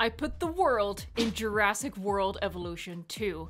I put the world in Jurassic World Evolution 2.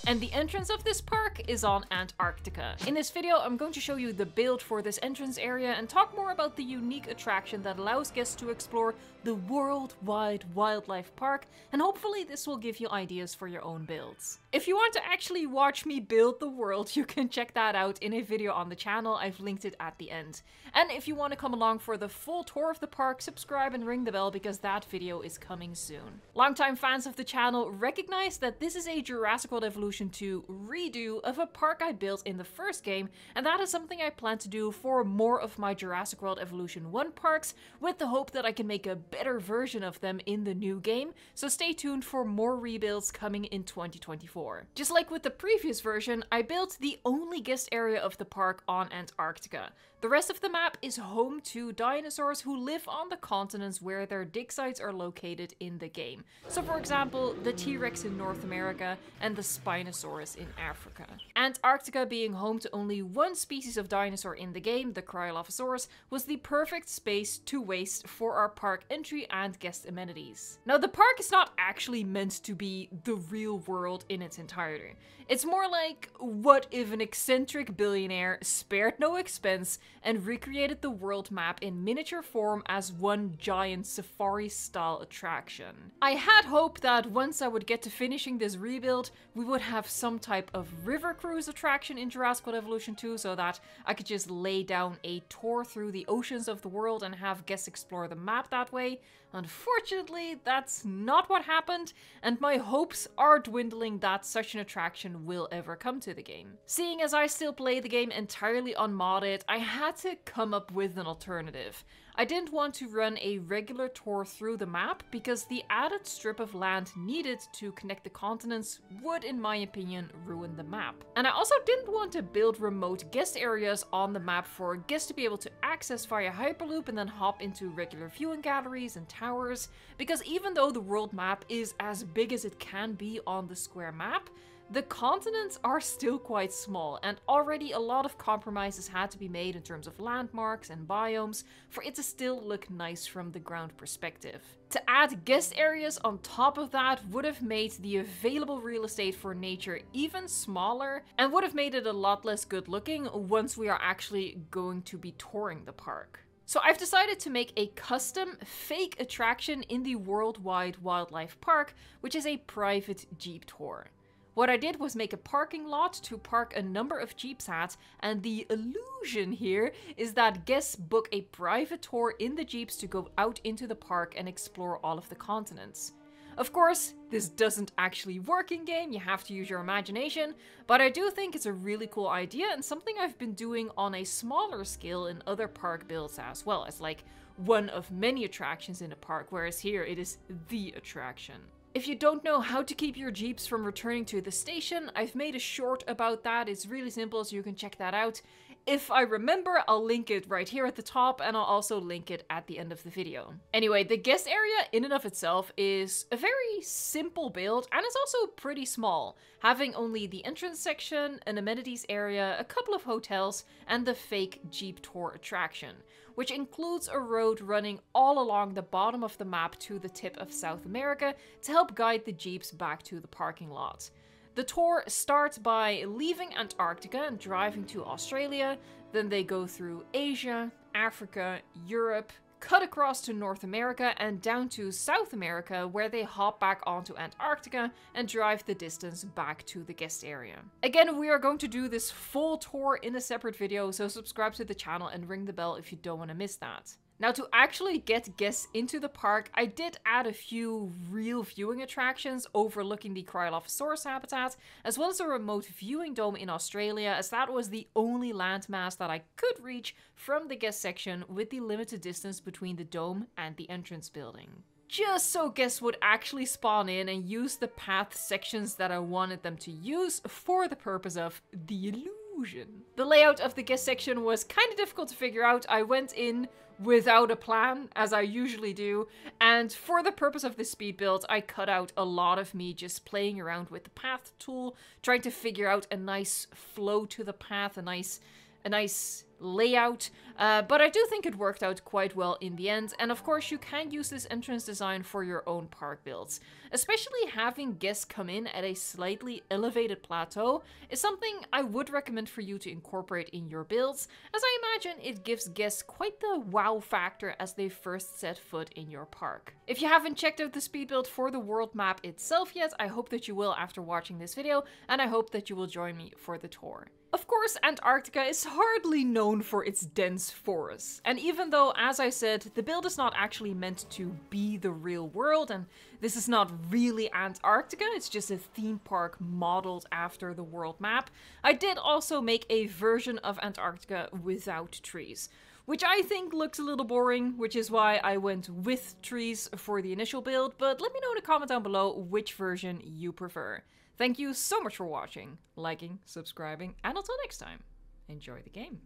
And the entrance of this park is on Antarctica. In this video, I'm going to show you the build for this entrance area and talk more about the unique attraction that allows guests to explore the worldwide wildlife park, and hopefully this will give you ideas for your own builds. If you want to actually watch me build the world, you can check that out in a video on the channel. I've linked it at the end. And if you want to come along for the full tour of the park, subscribe and ring the bell because that video is coming soon. Longtime fans of the channel recognize that this is a Jurassic World Evolution 2 redo of a park I built in the first game, and that is something I plan to do for more of my Jurassic World Evolution 1 parks, with the hope that I can make a better version of them in the new game, so stay tuned for more rebuilds coming in 2024. Just like with the previous version, I built the only guest area of the park on Antarctica. The rest of the map is home to dinosaurs who live on the continents where their dig sites are located in the game. So for example, the T-Rex in North America and the Spinosaurus in Africa. Antarctica being home to only one species of dinosaur in the game, the Cryolophosaurus, was the perfect space to waste for our park entry and guest amenities. Now the park is not actually meant to be the real world in its entirety. It's more like, what if an eccentric billionaire spared no expense and recreated the world map in miniature form as one giant safari-style attraction. I had hoped that once I would get to finishing this rebuild, we would have some type of river cruise attraction in Jurassic World Evolution 2 so that I could just lay down a tour through the oceans of the world and have guests explore the map that way. Unfortunately, that's not what happened, and my hopes are dwindling that such an attraction will ever come to the game. Seeing as I still play the game entirely unmodded, I had to come up with an alternative. I didn't want to run a regular tour through the map because the added strip of land needed to connect the continents would, in my opinion, ruin the map. And I also didn't want to build remote guest areas on the map for guests to be able to access via Hyperloop and then hop into regular viewing galleries and towers, because even though the world map is as big as it can be on the square map, the continents are still quite small, and already a lot of compromises had to be made in terms of landmarks and biomes for it to still look nice from the ground perspective. To add guest areas on top of that would have made the available real estate for nature even smaller and would have made it a lot less good looking once we are actually going to be touring the park. So I've decided to make a custom fake attraction in the Worldwide Wildlife Park, which is a private Jeep tour. What I did was make a parking lot to park a number of Jeeps at, and the illusion here is that guests book a private tour in the Jeeps to go out into the park and explore all of the continents. Of course, this doesn't actually work in game, you have to use your imagination, but I do think it's a really cool idea and something I've been doing on a smaller scale in other park builds as well, as like one of many attractions in a park, whereas here it is the attraction. If you don't know how to keep your Jeeps from returning to the station, I've made a short about that. It's really simple, so you can check that out. If I remember, I'll link it right here at the top, and I'll also link it at the end of the video. Anyway, the guest area in and of itself is a very simple build, and it's also pretty small, having only the entrance section, an amenities area, a couple of hotels, and the fake Jeep tour attraction, which includes a road running all along the bottom of the map to the tip of South America to help guide the Jeeps back to the parking lot. The tour starts by leaving Antarctica and driving to Australia, then they go through Asia, Africa, Europe, cut across to North America and down to South America, where they hop back onto Antarctica and drive the distance back to the guest area. Again, we are going to do this full tour in a separate video, so subscribe to the channel and ring the bell if you don't want to miss that. Now, to actually get guests into the park, I did add a few real viewing attractions overlooking the Cryolophosaurus habitat, as well as a remote viewing dome in Australia, as that was the only landmass that I could reach from the guest section with the limited distance between the dome and the entrance building. Just so guests would actually spawn in and use the path sections that I wanted them to use for the purpose of the illusion. The layout of the guest section was kind of difficult to figure out. I went in without a plan, as I usually do, and for the purpose of this speed build, I cut out a lot of me just playing around with the path tool, trying to figure out a nice flow to the path, a nice layout, but I do think it worked out quite well in the end, and of course you can use this entrance design for your own park builds. Especially having guests come in at a slightly elevated plateau is something I would recommend for you to incorporate in your builds, as I imagine it gives guests quite the wow factor as they first set foot in your park. If you haven't checked out the speed build for the world map itself yet, I hope that you will after watching this video, and I hope that you will join me for the tour. Of course, Antarctica is hardly known for its dense forests, and even though, as I said, the build is not actually meant to be the real world, and this is not really Antarctica, it's just a theme park modeled after the world map, I did also make a version of Antarctica without trees, which I think looks a little boring, which is why I went with trees for the initial build, but let me know in a comment down below which version you prefer. Thank you so much for watching, liking, subscribing, and until next time, enjoy the game.